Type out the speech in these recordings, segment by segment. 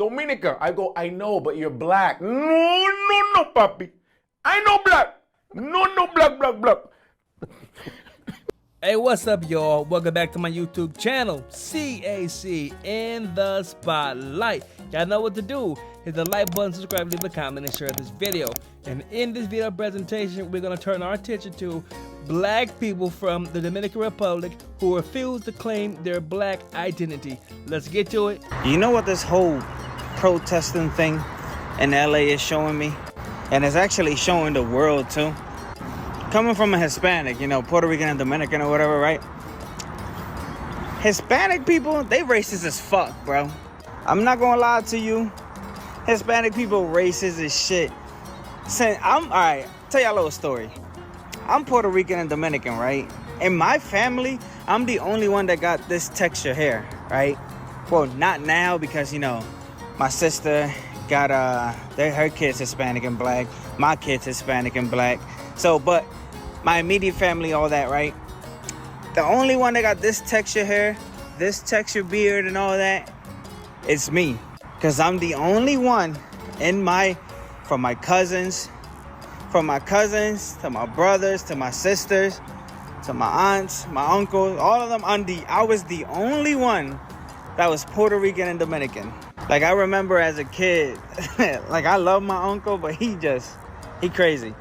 Dominican. I go, I know, but you're black. No, no, no, papi. I know black. No, no, black, black, black. Hey, what's up, y'all? Welcome back to my YouTube channel, CAC in the Spotlight. Y'all know what to do. Hit the like button, subscribe, leave a comment, and share this video. And in this video presentation, we're going to turn our attention to black people from the Dominican Republic who refuse to claim their black identity. Let's get to it. You know what this whole protesting thing in LA is showing me? And it's actually showing the world too. Coming from a Hispanic, you know, Puerto Rican and Dominican or whatever, right? Hispanic people, they racist as fuck, bro. I'm not gonna lie to you. Hispanic people racist as shit. Alright, tell y'all a little story. I'm Puerto Rican and Dominican, right? In my family, I'm the only one that got this texture hair, right? Well, not now because, you know, my sister got, her kids Hispanic and black. My kids Hispanic and black. So, but my immediate family, all that, right? The only one that got this texture hair, this texture beard and all that, it's me. Because I'm the only one from my cousins to my brothers, to my sisters, to my aunts, my uncles, all of them, I was the only one that was Puerto Rican and Dominican. Like, I remember as a kid, like, I love my uncle, but he crazy.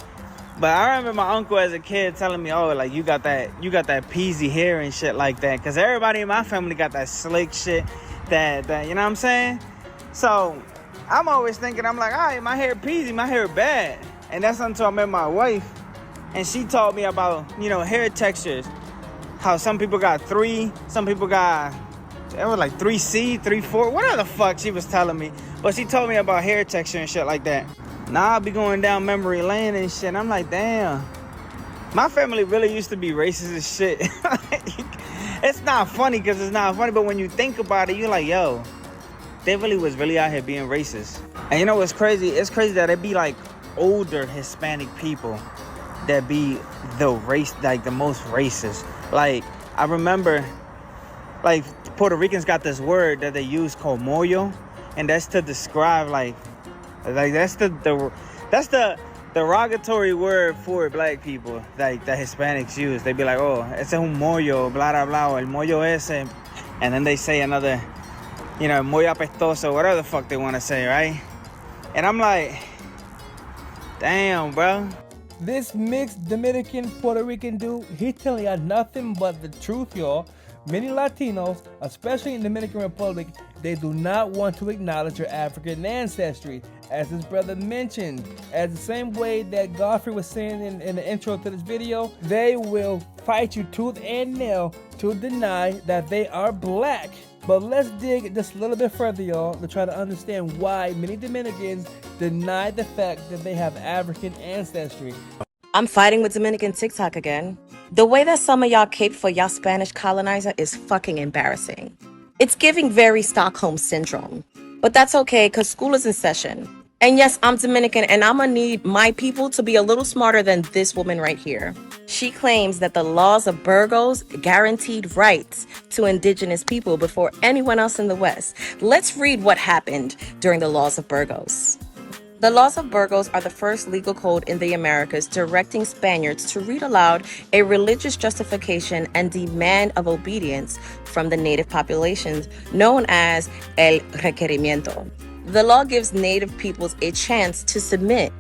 But I remember my uncle as a kid telling me, oh, like, you got that peasy hair and shit like that. Because everybody in my family got that slick shit, that you know what I'm saying? So I'm always thinking, I'm like, all right, my hair peasy, my hair bad. And that's until I met my wife. And she taught me about, you know, hair textures. How some people got 3, some people got, it was like 3C, 3-4, whatever the fuck she was telling me. But she told me about hair texture and shit like that. Now I'll be going down memory lane and shit. I'm like, damn. My family really used to be racist as shit. It's not funny because it's not funny, but when you think about it, you're like, yo, they was really out here being racist. And you know what's crazy? It's crazy that it be like older Hispanic people that be the most racist. Like, I remember, like, Puerto Ricans got this word that they use called moyo, and that's to describe that's the derogatory word for black people that Hispanics use. They be like, oh, ese es un mollo, blah blah blah, el mollo ese, and then they say another, you know, muy apestoso, whatever the fuck they want to say, right? And I'm like, damn, bro. This mixed Dominican Puerto Rican dude, he telling y'all nothing but the truth, y'all. Many Latinos, especially in the Dominican Republic, they do not want to acknowledge their African ancestry. As his brother mentioned, as the same way that Godfrey was saying in the intro to this video, they will fight you tooth and nail to deny that they are black. But let's dig just a little bit further, y'all, to try to understand why many Dominicans deny the fact that they have African ancestry. I'm fighting with Dominican TikTok again. The way that some of y'all cape for y'all Spanish colonizer is fucking embarrassing. It's giving very Stockholm Syndrome. But that's okay, because school is in session. And yes, I'm Dominican, and I'm gonna need my people to be a little smarter than this woman right here. She claims that the laws of Burgos guaranteed rights to indigenous people before anyone else in the West. Let's read what happened during the laws of Burgos. The laws of Burgos are the first legal code in the Americas directing Spaniards to read aloud a religious justification and demand of obedience from the native populations, known as el requerimiento. The law gives native peoples a chance to submit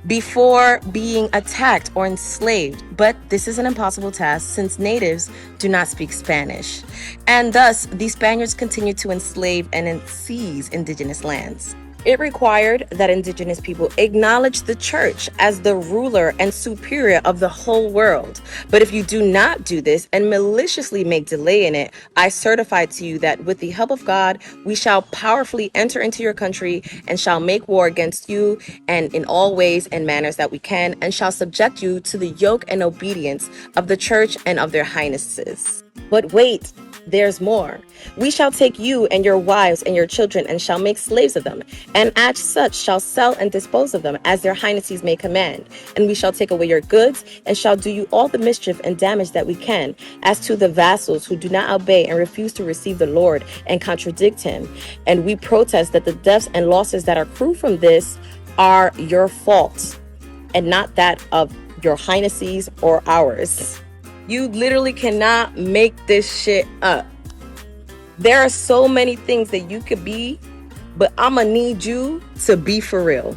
before being attacked or enslaved, but this is an impossible task since natives do not speak Spanish. And thus, the Spaniards continue to enslave and seize indigenous lands. It required that indigenous people acknowledge the church as the ruler and superior of the whole world. But if you do not do this and maliciously make delay in it, I certify to you that with the help of God, we shall powerfully enter into your country and shall make war against you and in all ways and manners that we can, and shall subject you to the yoke and obedience of the church and of their highnesses. But wait, There's more. We shall take you and your wives and your children and shall make slaves of them, and as such shall sell and dispose of them as their highnesses may command. And we shall take away your goods and shall do you all the mischief and damage that we can. As to the vassals who do not obey and refuse to receive the Lord and contradict him, and we protest that the deaths and losses that accrue from this are your fault and not that of your highnesses or ours. You literally cannot make this shit up. There are so many things that you could be, but I'ma need you to be for real.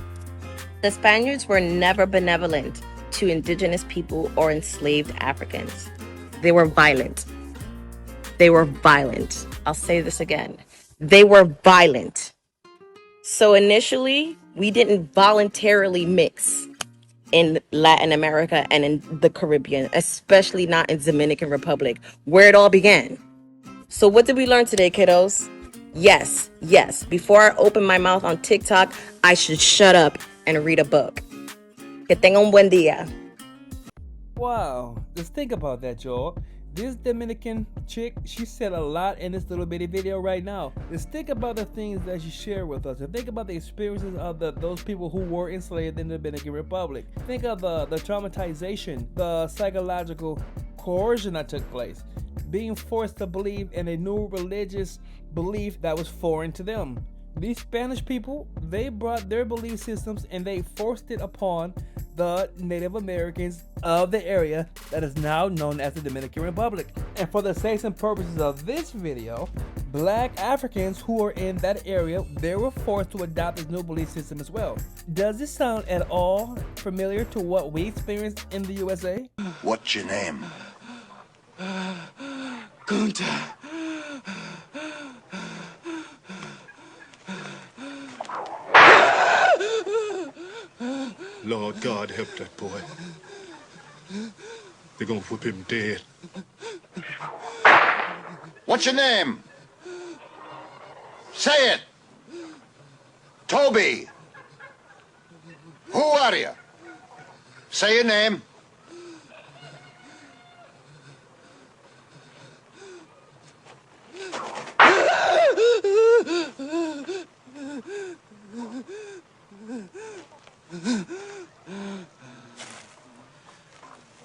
The Spaniards were never benevolent to indigenous people or enslaved Africans. They were violent. They were violent. I'll say this again. They were violent. So initially, we didn't voluntarily mix in Latin America and in the Caribbean, especially not in Dominican Republic, where it all began. So what did we learn today, kiddos? Yes, before I open my mouth on TikTok, I should shut up and read a book. Que tenga un buen día. Wow, just think about that, y'all. This Dominican chick, she said a lot in this little bitty video right now. Just think about the things that she shared with us, and think about the experiences of those people who were enslaved in the Dominican Republic. Think of the traumatization, the psychological coercion that took place, being forced to believe in a new religious belief that was foreign to them. These Spanish people, they brought their belief systems and they forced it upon the Native Americans of the area that is now known as the Dominican Republic. And for the sakes and purposes of this video, Black Africans who are in that area, they were forced to adopt this new belief system as well. Does this sound at all familiar to what we experienced in the USA? What's your name? Kunta. Lord God help that boy. They're gonna whip him dead. What's your name? Say it. Toby. Who are you? Say your name.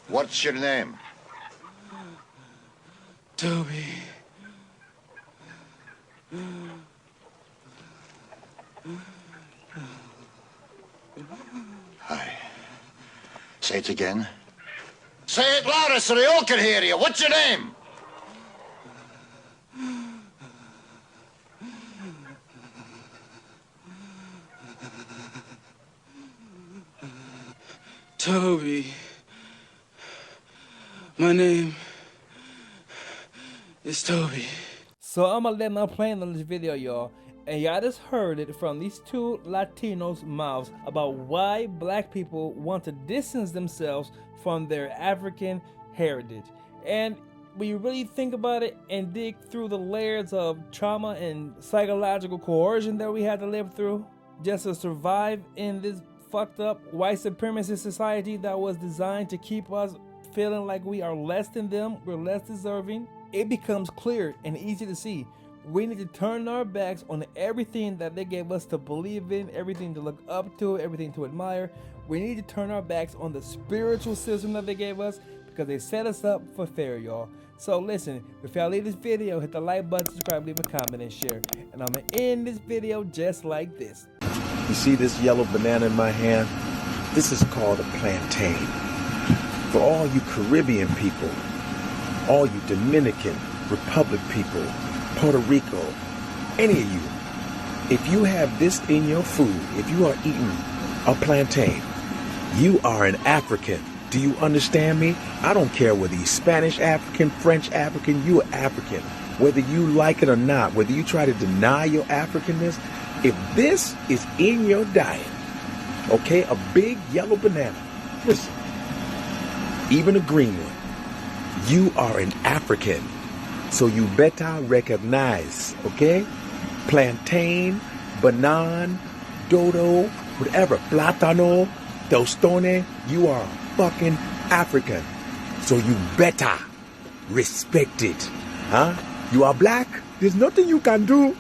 What's your name? Toby. Hi. Say it again. Say it louder so they all can hear you. What's your name? Toby. My name is Toby. So I'm gonna let my plan on this video, y'all. And y'all just heard it from these two Latinos' mouths about why Black people want to distance themselves from their African heritage. And when you really think about it and dig through the layers of trauma and psychological coercion that we had to live through just to survive in this fucked up white supremacist society that was designed to keep us feeling like we are less than them, we're less deserving, it becomes clear and easy to see. We need to turn our backs on everything that they gave us to believe in, everything to look up to, everything to admire. We need to turn our backs on the spiritual system that they gave us because they set us up for failure, y'all. So listen, if y'all leave this video, hit the like button, subscribe, leave a comment, and share. And I'm gonna end this video just like this. You see this yellow banana in my hand? This is called a plantain. For all you Caribbean people, all you Dominican Republic people, Puerto Rico, any of you, if you have this in your food, if you are eating a plantain, you are an African. Do you understand me? I don't care whether you're Spanish African, French African, you are African. Whether you like it or not, whether you try to deny your Africanness, if this is in your diet, okay, a big yellow banana, listen, even a green one, you are an African. So you better recognize, okay? Plantain, banana, dodo, whatever, plátano, tostone, you are a fucking African. So you better respect it, huh? You are black. There's nothing you can do.